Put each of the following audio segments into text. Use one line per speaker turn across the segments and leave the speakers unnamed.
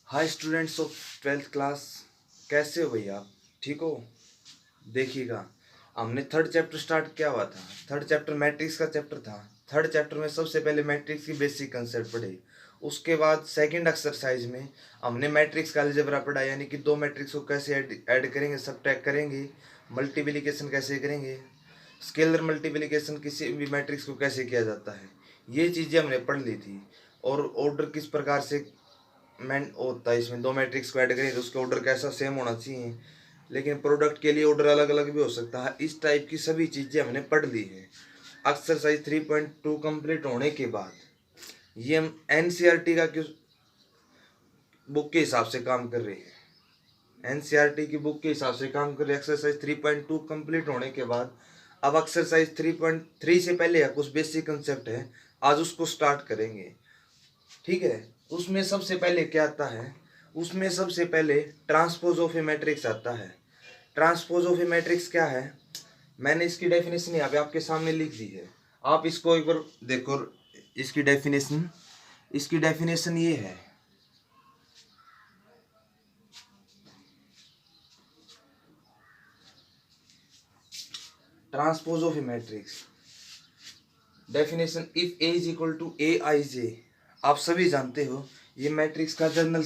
Hi students of 12th class, कैसे हो भैया आप? ठीक हो? देखिएगा, हमने थर्ड चैप्टर स्टार्ट किया हुआ था। थर्ड चैप्टर मैट्रिक्स का चैप्टर था। थर्ड चैप्टर में सबसे पहले मैट्रिक्स की बेसिक कंसेप्ट पढ़े। उसके बाद सेकंड एक्सरसाइज में हमने मैट्रिक्स का अलजेब्रा पढ़ा, यानी कि दो मैट्रिक्स को कैसे ऐड करेंगे, सबट्रैक्ट करेंगे, मल्टीप्लिकेशन कैसे करेंगे, स्केलर मल्टीप्लिकेशन किसी भी मैट्रिक्स को कैसे किया जाता है, ये चीज़ें हमने पढ़ ली थी। और ऑर्डर किस प्रकार से मैन होता है, इसमें दो मैट्रिक्स को ऐड करें तो उसका ऑर्डर कैसा सेम होना चाहिए, लेकिन प्रोडक्ट के लिए ऑर्डर अलग अलग भी हो सकता है। इस टाइप की सभी चीज़ें हमने पढ़ ली है। एक्सरसाइज 3.2 कंप्लीट होने के बाद ये हम एनसीईआरटी का क्यों बुक के हिसाब से काम कर रहे हैं। एनसीईआरटी की बुक के हिसाब से काम कर रहे हैं। एक्सरसाइज 3.2 कंप्लीट होने के बाद अब एक्सरसाइज 3.3 से पहले कुछ बेसिक कंसेप्ट है, आज उसको स्टार्ट करेंगे। ठीक है, उसमें सबसे पहले क्या आता है? उसमें सबसे पहले ट्रांसपोज ऑफ ए मैट्रिक्स आता है। ट्रांसपोज ऑफ ए मैट्रिक्स क्या है? मैंने इसकी डेफिनेशन यहाँ पे आपके सामने लिख दी है, आप इसको एक बार देखो। इसकी डेफिनेशन ये है। Transpose of a matrix definition, if A is equal to A I J, आप सभी जानते हो ये मैट्रिक्स का जर्नल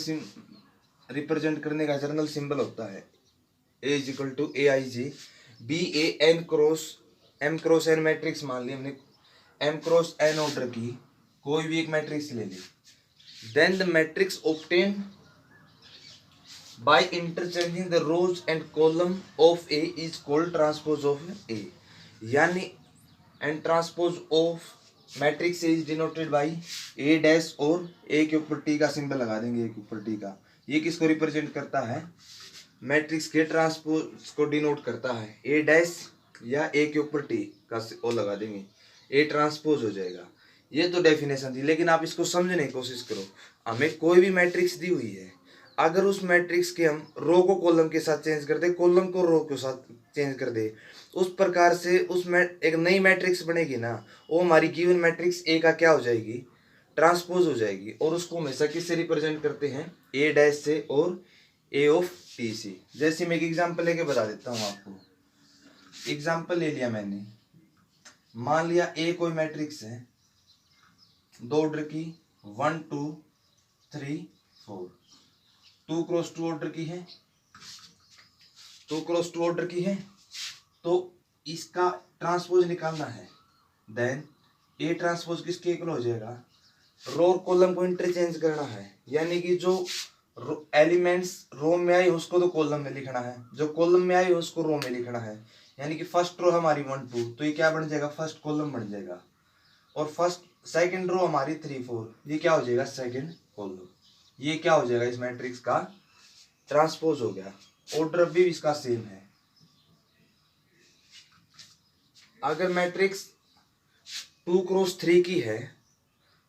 रिप्रेजेंट करने का जर्नल सिंबल होता है। A is equal to A I G, be a N cross M cross N matrix मान ली हमने। एम क्रॉस एन ऑर्डर की कोई भी एक मैट्रिक्स ले ली, then the matrix obtain by interchanging the rows and column of A is called transpose of A. यानी and transpose of matrix is denoted by A dash, और A के ऊपर टी का सिंबल लगा देंगे। ए के ऊपर टी का, ये किसको रिप्रेजेंट करता है? मैट्रिक्स के ट्रांसपोज को डिनोट करता है। ए डैश या ए के ऊपर टी का ओ लगा देंगे, ए ट्रांसपोज हो जाएगा। ये तो डेफिनेशन थी, लेकिन आप इसको समझने की कोशिश करो। हमें कोई भी मैट्रिक्स दी हुई है, अगर उस मैट्रिक्स के हम रो को कॉलम के साथ चेंज कर दे, कॉलम को रो के साथ चेंज कर दे, उस प्रकार से उसमें एक नई मैट्रिक्स बनेगी ना, वो हमारी गिवन मैट्रिक्स ए का क्या हो जाएगी? ट्रांसपोज हो जाएगी। और उसको हमेशा किससे रिप्रेजेंट करते हैं? ए डैश से और ए ऑफ टी सी। जैसे मैं एक एग्जांपल लेके बता देता हूँ आपको। एग्जांपल ले लिया मैंने, मान लिया ए कोई मैट्रिक्स है, दो ऑर्डर की, 1 2 3 4, 2 क्रॉस 2 ऑर्डर की है, 2 क्रॉस 2 ऑर्डर की है, तो इसका ट्रांसपोज निकालना है। देन ए ट्रांसपोज किसके इक्वल हो जाएगा? रो और कॉलम को इंटरचेंज करना है, यानी कि जो एलिमेंट्स रो में आए उसको तो कॉलम में लिखना है, जो कॉलम में आए उसको रो में लिखना है। यानी कि फर्स्ट रो हमारी 1 2, तो ये क्या बन जाएगा? फर्स्ट कॉलम बन जाएगा। और फर्स्ट सेकंड रो हमारी 3 4, ये क्या हो जाएगा? Second column. ये क्या हो जाएगा? इस मैट्रिक्स का ट्रांसपोज हो गया। ऑर्डर भी इसका सेम है। अगर मैट्रिक्स 2 क्रॉस 3 की है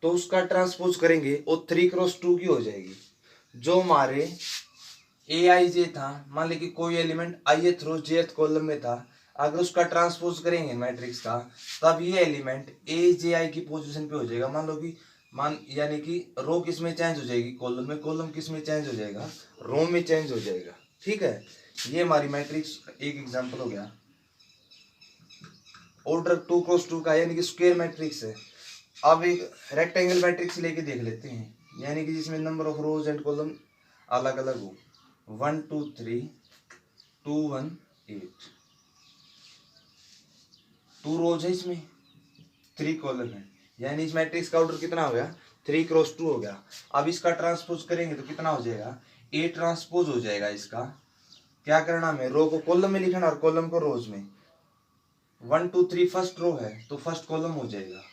तो उसका ट्रांसपोज करेंगे और 3 क्रॉस 2 की हो जाएगी। जो हमारे ए आई जे था, मान ली कि कोई element I row J column में था, अगर उसका ट्रांसपोज करेंगे मैट्रिक्स का, तब ये एलिमेंट ए जे आई की पोजीशन पे हो जाएगा। मान लो कि यानी कि रो किस में चेंज हो जाएगी? कॉलम में। कॉलम किस में चेंज हो जाएगा? रो में चेंज हो जाएगा। ठीक है, ये हमारी मैट्रिक्स एक एग्जांपल हो गया। ऑर्डर 2 क्रॉस 2 का, यानी कि स्क्वायर मैट्रिक्स है। अब एक रेक्टेंगल मैट्रिक्स लेके देख लेते हैं, यानी कि जिसमें number of rose and column अलग अलग हो। 1 2 3 2 1 8, 2 रोज है इसमें, 3 कॉलम है, यानी इस मैट्रिक्स का ऑर्डर कितना हो गया? 3 क्रॉस 2 हो गया। अब इसका ट्रांसपोज करेंगे तो कितना हो जाएगा? ए ट्रांसपोज हो जाएगा। इसका क्या करना हमें? रो को कॉलम में लिखना और कॉलम को रोज में। 1 2 3 फर्स्ट रो है तो फर्स्ट कॉलम हो जाएगा।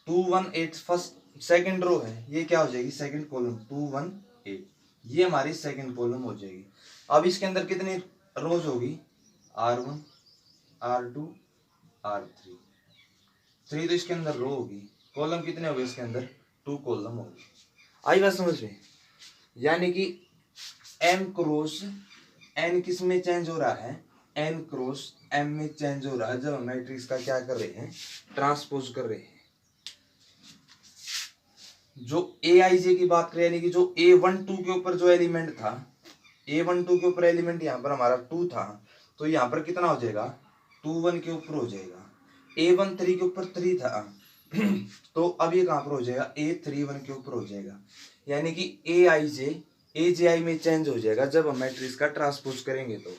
2 1 8 फर्स्ट सेकंड रो है, ये क्या हो जाएगी? Second column. 2 1 8, ये हमारी सेकंड कॉलम हो जाएगी। अब इसके अंदर कितनी रोज होगी? R1 R2 R3, 3 तो इसके अंदर रो होगी। कॉलम कितने हो गए इसके अंदर? 2 कॉलम होगी। आई बात समझ में? यानी कि m क्रॉस n किस में चेंज हो रहा है? n क्रॉस m में चेंज हो रहा है जब हम मैट्रिक्स का क्या कर रहे हैं? ट्रांसपोज कर रहे हैं। जो ए आई जे की बात करें, यानी कि जो A12 के ऊपर जो एलिमेंट था, A12 के ऊपर एलिमेंट यहाँ पर हमारा 2 था, तो यहाँ पर कितना हो जाएगा, 21 के ऊपर हो जाएगा। A13 के ऊपर 3 था तो अब ये कहाँ पर हो जाएगा, A31 के ऊपर हो जाएगा। यानी कि AJ में चेंज हो जाएगा जब हम मैट्रिक्स का ट्रांसपोज करेंगे तो,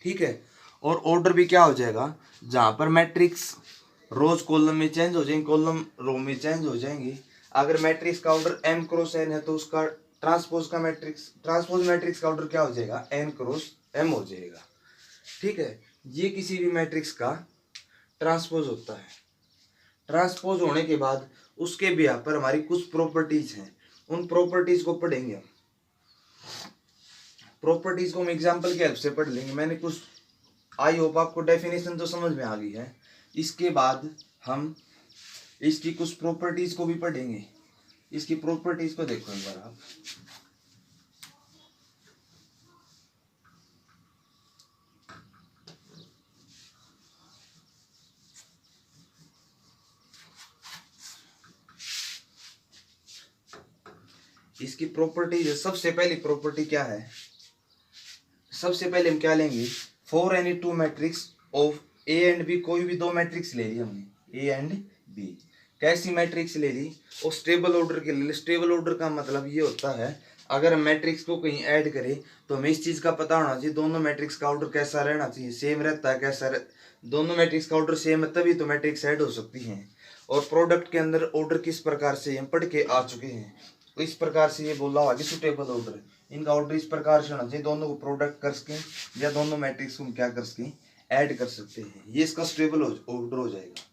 ठीक है। और ऑर्डर भी क्या हो जाएगा, जहां पर मैट्रिक्स रोज कॉलम में चेंज हो जाएंगे, कॉलम रो में चेंज हो जाएंगे। अगर मैट्रिक्स का ऑर्डर m क्रॉस n है तो उसका ट्रांसपोज मैट्रिक्स का ऑर्डर क्या हो जाएगा, n क्रॉस m हो जाएगा, ठीक है। ये किसी भी मैट्रिक्स का ट्रांसपोज होता है। ट्रांसपोज होने के बाद उसके बिहाफ पर हमारी कुछ प्रॉपर्टीज हैं, उन प्रॉपर्टीज को पढ़ेंगे हम। प्रॉपर्टीज को हम एग्जांपल के हेल्प से पढ़ लेंगे। मैंने कुछ, आई होप आपको डेफिनेशन तो समझ में आ गई है। इसके बाद हम इसकी कुछ प्रॉपर्टीज को भी पढ़ेंगे। इसकी प्रॉपर्टीज को देखो एक बार आप। इसकी प्रॉपर्टीज, सबसे पहली प्रॉपर्टी क्या है, सबसे पहले हम क्या लेंगे, for any two matrix of A and B, कोई भी दो मैट्रिक्स ले ली हमने, ए एंड बी। कैसी मैट्रिक्स ले ली, और स्टेबल ऑर्डर के ले ली। स्टेबल ऑर्डर का मतलब ये होता है, अगर हम मैट्रिक्स को कहीं ऐड करें तो हमें इस चीज़ का पता होना चाहिए दोनों मैट्रिक्स का ऑर्डर कैसा रहना चाहिए, सेम रहता है कैसा दोनों मैट्रिक्स का ऑर्डर सेम है तभी तो मैट्रिक्स ऐड हो सकती हैं। और प्रोडक्ट के अंदर ऑर्डर किस प्रकार से हम पढ़ के आ चुके हैं, तो इस प्रकार से ये बोला हुआ कि सुटेबल ऑर्डर, इनका ऑर्डर इस प्रकार से होना चाहिए, दोनों को प्रोडक्ट कर सकें या दोनों मैट्रिक्स को हम क्या कर सकें, ऐड कर सकते हैं, ये इसका स्टेबल ऑर्डर हो जाएगा।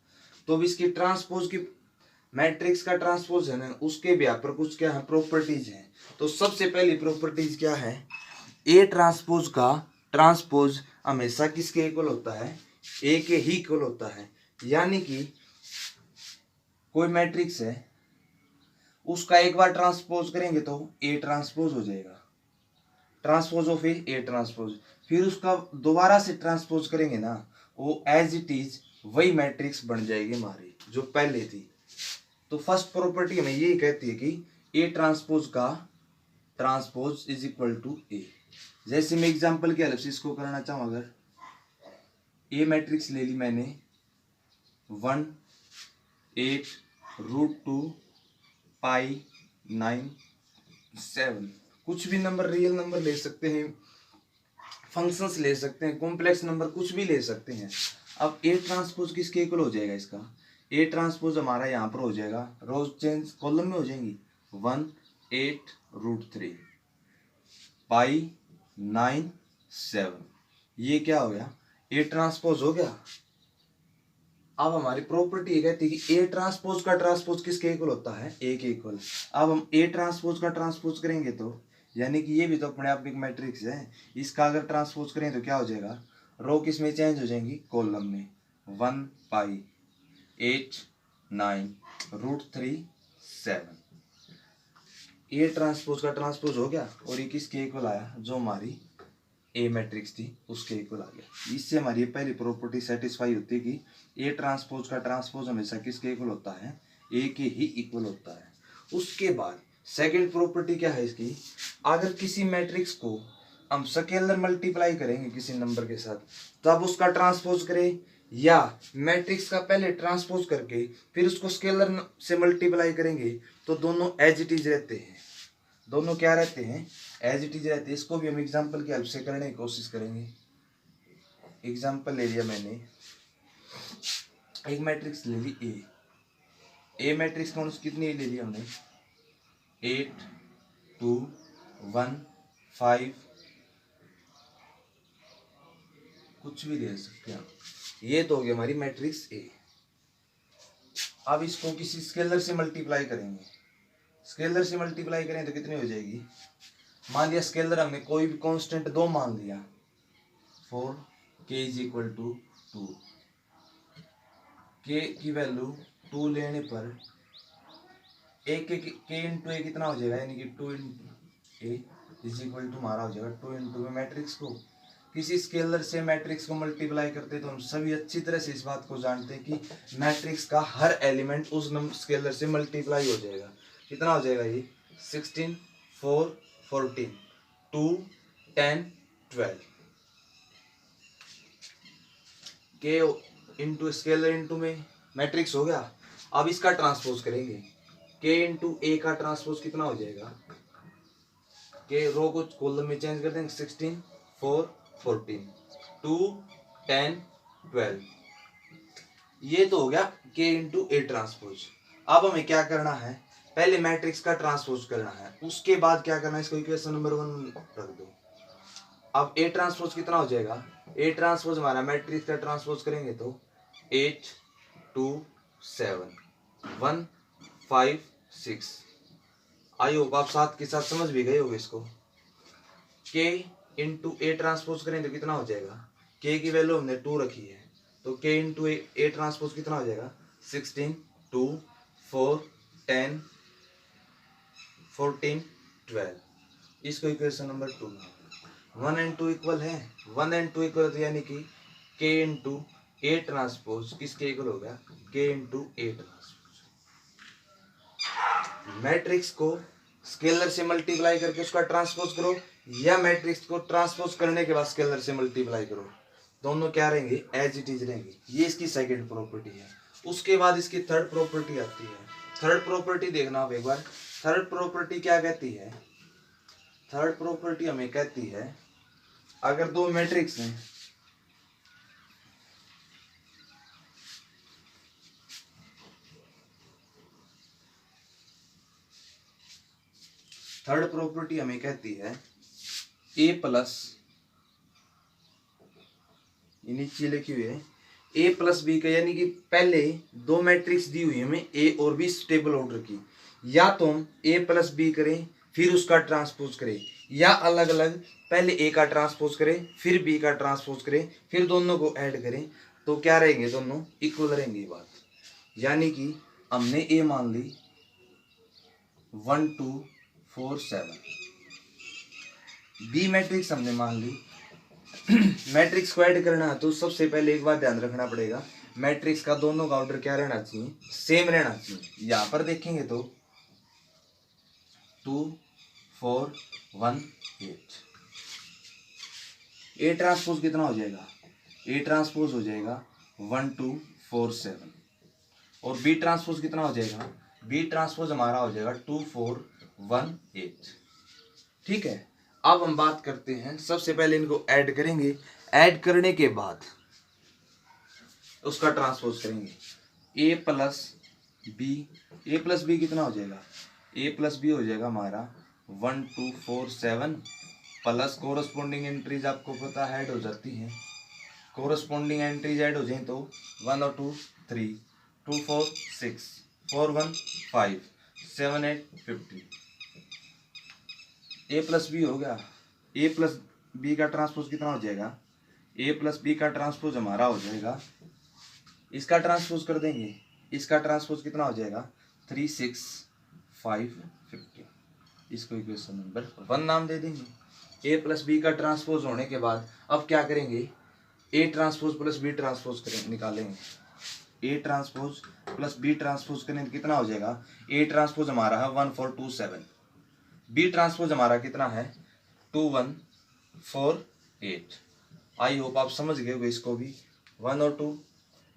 तो अब इसकी ट्रांसपोज की, मैट्रिक्स का ट्रांसपोज है ना, उसके भी पर कुछ क्या है, प्रॉपर्टीज हैं। तो सबसे पहली प्रॉपर्टीज क्या है, ए ट्रांसपोज का ट्रांसपोज हमेशा किसके इक्वल होता है, ए के ही इक्वल होता है। यानी कि कोई मैट्रिक्स है, उसका एक बार ट्रांसपोज करेंगे तो ए ट्रांसपोज हो जाएगा, ट्रांसपोज ऑफ ए ट्रांसपोज। फिर उसका दोबारा से ट्रांसपोज करेंगे ना, वो एज इट इज वही मैट्रिक्स बन जाएगी हमारी जो पहले थी। तो फर्स्ट प्रॉपर्टी हमें ये कहती है कि ए ट्रांसपोज का ट्रांसपोज इज इक्वल टू ए। जैसे मैं एग्जांपल के हेल्प से इसको करना चाहूँ, अगर ए मैट्रिक्स ले ली मैंने 1 8 √2 पाई 9 7, कुछ भी नंबर, रियल नंबर ले सकते हैं, फंक्शंस ले सकते हैं, कॉम्प्लेक्स नंबर कुछ भी ले सकते हैं। अब ए ट्रांसपोज किसके इक्वल हो जाएगा, इसका ए ट्रांसपोज हमारा यहाँ पर हो जाएगा, रोज चेंज कॉलम में हो जाएंगी, 1 8 √3 पाई 9 7, ये क्या हो गया, ए ट्रांसपोज हो गया। अब हमारी प्रॉपर्टी कहती है कि ए ट्रांसपोज का ट्रांसपोज किसके इक्वल होता है, ए के इक्वल। अब हम ए ट्रांसपोज का ट्रांसपोज करेंगे तो, यानी कि ये भी तो अपने आप एक मैट्रिक्स है, इसका अगर ट्रांसपोज करें तो क्या हो जाएगा, रो किस में चेंज हो जाएंगी, कॉलम में, 1 पाई 8 9 √3 7, ए ट्रांसपोज का ट्रांसपोज हो गया और ये किसके इक्वल आया, जो हमारी ए मैट्रिक्स थी उसके इक्वल आ गया। इससे हमारी ये पहली प्रॉपर्टी सेटिस्फाई होती है कि ए ट्रांसपोज का ट्रांसपोज हमेशा किसके इक्वल होता है, ए के ही इक्वल होता है। उसके बाद सेकंड प्रॉपर्टी क्या है इसकी, अगर किसी मैट्रिक्स को हम स्केलर मल्टीप्लाई करेंगे किसी नंबर के साथ तब उसका ट्रांसपोज करें, या मैट्रिक्स का पहले ट्रांसपोज करके फिर उसको स्केलर से मल्टीप्लाई करेंगे, तो दोनों एज इट इज रहते हैं, दोनों क्या रहते हैं, एज इट इज रहते हैं। इसको भी हम एग्जांपल की हेल्प से करने की कोशिश करेंगे। एग्जांपल ले लिया मैंने, एक मैट्रिक्स ले ली ए मैट्रिक्स कौन कितनी ले ली हमने, 8 2 1 5, कुछ भी ले सकते हैं, ये तो हो गया हमारी मैट्रिक्स ए। अब इसको किसी स्केलर से मल्टीप्लाई करेंगे, स्केलर से मल्टीप्लाई करें तो कितनी हो जाएगी, मान लिया स्केलर हमने कोई भी कांस्टेंट 2 मान लिया, 4 k is equal to 2, k की वैल्यू 2 लेने पर k इंटू ए कितना हो जाएगा, यानी कि 2 into A is equal to हमारा हो जाएगा 2 इंटू मैट्रिक्स को किसी स्केलर से मैट्रिक्स को मल्टीप्लाई करते तो हम सभी अच्छी तरह से इस बात को जानते हैं कि मैट्रिक्स का हर एलिमेंट उस स्केलर से मल्टीप्लाई हो जाएगा। कितना हो जाएगा ये 16 4 14 2 10 12 के इंटू स्केलर इंटू में मैट्रिक्स हो गया। अब इसका ट्रांसपोज करेंगे, के इंटू ए का ट्रांसपोज कितना हो जाएगा, के रो को कॉलम में चेंज कर देंगे 16 4 14 2 10 12 ये तो हो गया के इंटू ए ट्रांसपोज। अब हमें क्या करना है, पहले मैट्रिक्स का ट्रांसपोज करना है, उसके बाद क्या करना है, इसको इक्वेशन नंबर 1 रख दो। अब ए ट्रांसपोज कितना हो जाएगा, ए ट्रांसपोज हमारा मैट्रिक्स का ट्रांसपोज करेंगे तो 8 2 7 1 5 6। आई होप आप साथ के साथ समझ भी गए होंगे इसको। के इंटू ए ट्रांसपोज करें तो कितना हो जाएगा, के की वैल्यू हमने 2 रखी है तो के इंटू ए ट्रांसपोज कितना हो जाएगा 16 2 4 10 14 12। इसको इक्वेशन नंबर 2 में 1 एंड 2 इक्वल है, 1 एंड 2 इक्वल तो यानी कि के इंटू ए ट्रांसपोज किसके इक्वल हो गया, के इंटू ए ट्रांसपोज। मैट्रिक्स को स्केलर से मल्टीप्लाई करके उसका ट्रांसपोज करो या मैट्रिक्स को ट्रांसपोज करने के बाद स्केलर से मल्टीप्लाई करो, दोनों क्या रहेंगे, एज इट इज रहेंगे। ये इसकी सेकंड प्रॉपर्टी है। उसके बाद इसकी थर्ड प्रॉपर्टी आती है। थर्ड प्रॉपर्टी देखना आप एक बार। थर्ड प्रॉपर्टी क्या कहती है, थर्ड प्रॉपर्टी हमें कहती है अगर दो मैट्रिक्स हैं, थर्ड प्रॉपर्टी हमें कहती है ए प्लस, नीचे लिखी हुई है ए प्लस बी का, यानी कि पहले दो मैट्रिक्स दी हुई है हमें ए और बी स्टेबल ऑर्डर की, या तो हम ए प्लस बी करें फिर उसका ट्रांसपोज करें, या अलग अलग पहले ए का ट्रांसपोज करें फिर बी का ट्रांसपोज करें फिर दोनों को ऐड करें, तो क्या रहेंगे, दोनों इक्वल रहेंगे ये बात। यानी कि हमने ए मान ली 1 2 4 7, बी मैट्रिक्स हमने मान ली। मैट्रिक्स को ऐड करना है तो सबसे पहले एक बात ध्यान रखना पड़ेगा, मैट्रिक्स का दोनों का ऑर्डर क्या रहना चाहिए, सेम रहना चाहिए। यहां पर देखेंगे तो 2 4 1 8, ए ट्रांसपोज कितना हो जाएगा, ए ट्रांसपोज हो जाएगा 1 2 4 7, और बी ट्रांसपोज कितना हो जाएगा, बी ट्रांसपोज हमारा हो जाएगा 2 4 1 8। ठीक है, अब हम बात करते हैं, सबसे पहले इनको ऐड करेंगे, ऐड करने के बाद उसका ट्रांसपोज करेंगे, ए प्लस बी कितना हो जाएगा, ए प्लस बी हो जाएगा हमारा 1 2 4 7 प्लस कोरस्पोंडिंग एंट्रीज आपको पता है ऐड हो जाती हैं, कोरस्पोंडिंग एंट्रीज ऐड हो जाए तो 1 और 2 3 2 4 6 4 1 5 7 8 15, ए प्लस बी हो गया। ए प्लस बी का ट्रांसपोज कितना हो जाएगा, ए प्लस बी का ट्रांसपोज हमारा हो जाएगा, इसका ट्रांसपोज कर देंगे, इसका ट्रांसपोज कितना हो जाएगा 3 6 5 15। इसको इक्वेशन नंबर 1 नाम दे देंगे। ए प्लस बी का ट्रांसपोज होने के बाद अब क्या करेंगे, A transpose plus B transpose करें निकालेंगे, A transpose plus B transpose करें कितना हो जाएगा, ए ट्रांसपोज हमारा है 1 4 2 7, बी ट्रांसपोज हमारा कितना है 2 1 4 8। आई होप आप समझ गए होंगे इसको भी। 1 और 2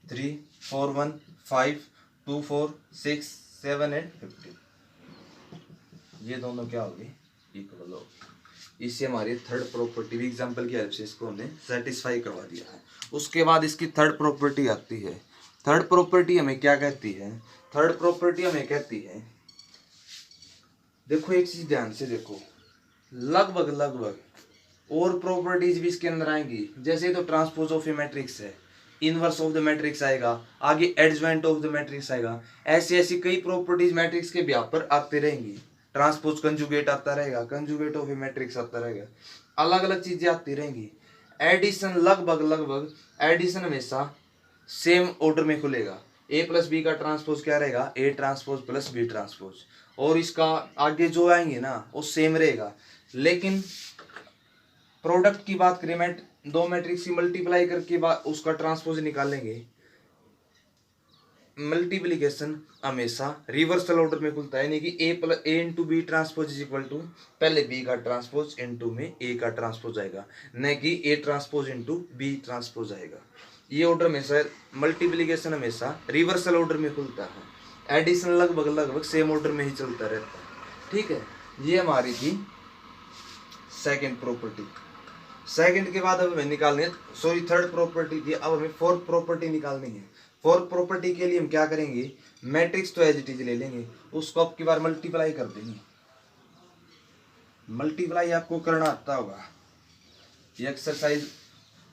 3 4 1 5 2 4 6 7 8 15, ये दोनों क्या हो गए, इक्वल हो गए। इससे हमारी थर्ड प्रॉपर्टी भी एग्जांपल की हेल्प से इसको हमने सेटिस्फाई करवा दिया है। उसके बाद इसकी थर्ड प्रॉपर्टी आती है। थर्ड प्रॉपर्टी हमें क्या कहती है, थर्ड प्रॉपर्टी हमें कहती है, देखो एक चीज ध्यान से देखो, लगभग और प्रॉपर्टीज भी इसके अंदर आएंगी। जैसे तो ट्रांसपोज ऑफ ए मैट्रिक्स है, इनवर्स ऑफ द मैट्रिक्स आएगा, आगे एडजॉइंट ऑफ द मैट्रिक्स आएगा, ऐसी ऐसी कई प्रॉपर्टीज मैट्रिक्स के ब्याह पर आते रहेंगी। ट्रांसपोज कंजुगेट आता रहेगा, कंजुगेट ऑफ ए मैट्रिक्स आता रहेगा, अलग अलग चीजें आती रहेंगी। एडिशन लगभग एडिशन हमेशा सेम ऑर्डर में खुलेगा। ए प्लस बी का ट्रांसपोज क्या रहेगा, A transpose plus B transpose, और इसका आगे जो आएंगे ना वो सेम रहेगा। लेकिन प्रोडक्ट की बात करें, दो मैट्रिक्स की मल्टीप्लाई करके बाद उसका ट्रांसपोज निकालेंगे, मल्टीप्लीकेशन हमेशा रिवर्सल ऑर्डर में खुलता है, यानी कि A into B transpose is equal to पहले बी का ट्रांसपोज इंटू में ए का ट्रांसपोज आएगा, न कि A transpose into B transpose आएगा। ये ऑर्डर हमेशा मल्टीप्लीकेशन हमेशा रिवर्सल ऑर्डर में खुलता है, एडिशन लगभग लगभग सेम ऑर्डर में ही चलता रहता है। ठीक है, ये हमारी थी सेकेंड प्रॉपर्टी। सेकंड के बाद अब हमें निकालनी है, सॉरी थर्ड प्रॉपर्टी थी, अब हमें फोर्थ प्रॉपर्टी निकालनी है। फोर्थ प्रॉपर्टी के लिए हम क्या करेंगे, मैट्रिक्स तो एज इट इज ले लेंगे, उसको अब की बार मल्टीप्लाई कर देंगे। मल्टीप्लाई आपको करना आता होगा, ये एक्सरसाइज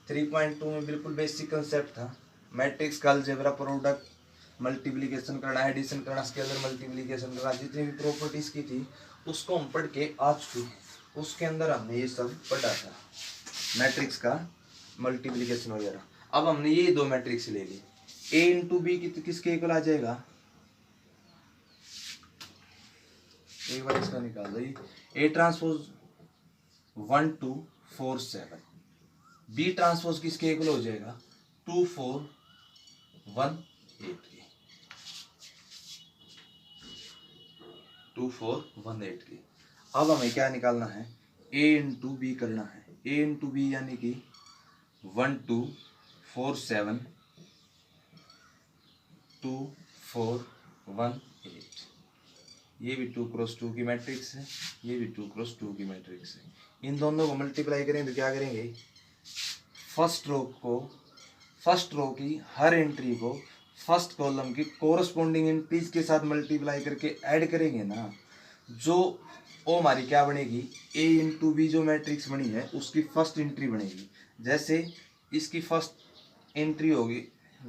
3.2 में बिल्कुल बेसिक कंसेप्ट था। मैट्रिक्स का अलजेब्रा, प्रोडक्ट, मल्टीप्लिकेशन करना, एडिशन करना, स्केलर मल्टीप्लिकेशन करना, जितनी भी प्रॉपर्टीज की थी उसको हम पढ़ के आ चुके हैं। उसके अंदर हमने ये सब पढ़ा था, मैट्रिक्स का मल्टीप्लिकेशन वगैरह। अब हमने ये दो मैट्रिक्स ले ली, ए इंटू बी किसके इक्वल आ जाएगा, एक बार इसका निकाल दो, ए ट्रांसपोज 1 2 4 7, बी ट्रांसपोज किसके इक्वल हो जाएगा 2 4 1 8 के, 2 4 1 8 के। अब हमें क्या निकालना है, ए इंटू बी करना है। ए इंटू बी यानी कि 1 2 4 7 2 4 1 8, ये भी 2 क्रॉस 2 की मैट्रिक्स है, ये भी 2 क्रॉस 2 की मैट्रिक्स है। इन दोनों को मल्टीप्लाई करेंगे तो क्या करेंगे, फर्स्ट रो की हर एंट्री को फर्स्ट कॉलम की कोरस्पॉन्डिंग एंट्रीज के साथ मल्टीप्लाई करके ऐड करेंगे ना, जो वो हमारी क्या बनेगी, ए इंटू बी जो मैट्रिक्स बनी है उसकी फर्स्ट एंट्री बनेगी। जैसे इसकी फर्स्ट एंट्री होगी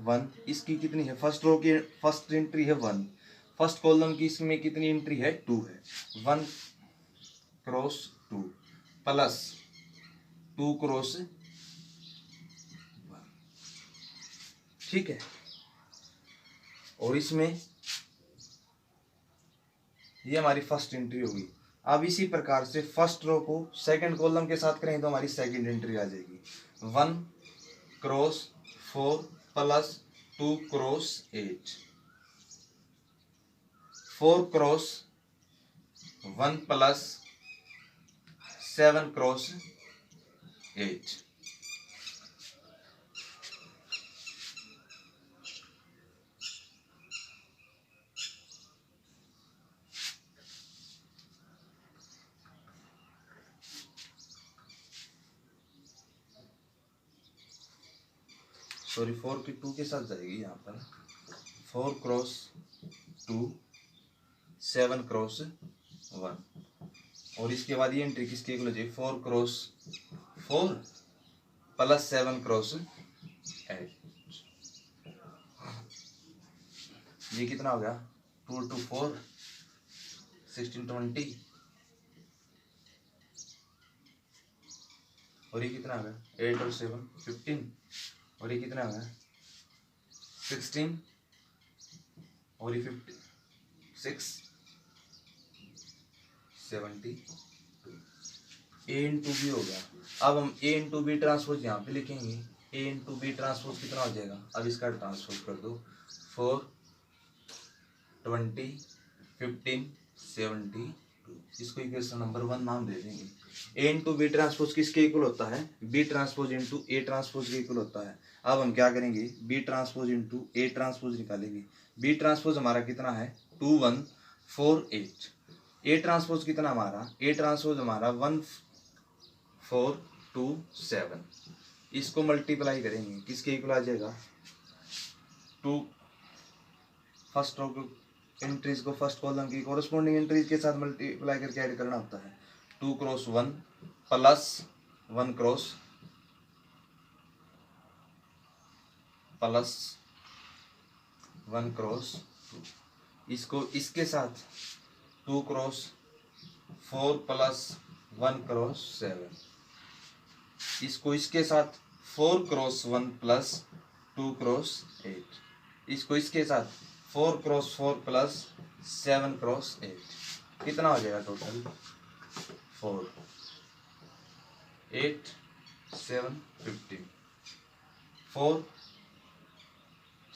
1, इसकी कितनी है, फर्स्ट रो की फर्स्ट एंट्री है 1, फर्स्ट कॉलम की इसमें कितनी एंट्री है 2 है, 1 क्रॉस 2 प्लस 2 क्रॉस 1, ठीक है। और इसमें ये हमारी फर्स्ट एंट्री होगी। अब इसी प्रकार से फर्स्ट रो को सेकंड कॉलम के साथ करें तो हमारी सेकंड एंट्री आ जाएगी, 1 cross 4 plus 2 cross 8, 4 cross 1 plus 7 cross 8। Sorry 4 की 2 के साथ जाएगी यहाँ पर, 4 क्रॉस 2 7 क्रॉस 1, और इसके बाद ये एंट्री किसके इक्वल हो जाएगी, 4 क्रॉस 4 प्लस 7 क्रॉस 8, ये कितना हो गया 2 2 4 16 20, और ये कितना आ गया 8 और 7 15, और ये कितना आ गया 16, और ये 56 70, ए इंटू बी हो गया। अब हम ए इंटू बी ट्रांसपोज यहाँ पे लिखेंगे, ए इंटू बी ट्रांसपोज कितना हो जाएगा, अब इसका ट्रांसपोज कर दो, 4 20 15 72, इसको इक्वेशन नंबर 1 नाम दे देंगे। ए इंटू बी ट्रांसपोज किसके इक्वल होता है, B transpose into A transpose के इक्वल होता है। अब हम क्या करेंगे, B transpose into A transpose निकालेंगे। बी ट्रांसपोज हमारा कितना है 2 1 4 8, ए ट्रांसपोज कितना हमारा, ए ट्रांसपोज हमारा 1 4 2 7, इसको मल्टीप्लाई करेंगे किसके इक्वल आ जाएगा 2, फर्स्ट रो को एंट्रीज को फर्स्ट कॉलम की कोरस्पॉन्डिंग एंट्रीज के साथ मल्टीप्लाई करके ऐड करना होता है, 2 cross 1 plus 1 cross plus 1 cross 2, इसको इसके साथ 2 क्रॉस 4 प्लस 1 क्रॉस 7, इसको इसके साथ 4 क्रॉस 1 प्लस 2 क्रॉस 8, इसको इसके साथ 4 क्रॉस 4 प्लस 7 क्रॉस 8, कितना हो जाएगा total 4 8 7 15 4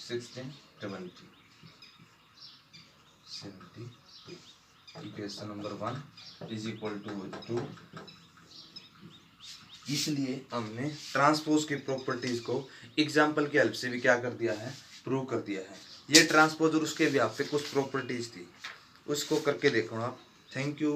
16 20, 70 equation number 1 is equal to 2। इसलिए हमने ट्रांसपोज की प्रॉपर्टीज को एग्जाम्पल की हेल्प से भी क्या कर दिया है, प्रूव कर दिया है। ये ट्रांसपोज और उसके भी आप पे कुछ प्रॉपर्टीज थी, उसको करके देखो आप। Thank you.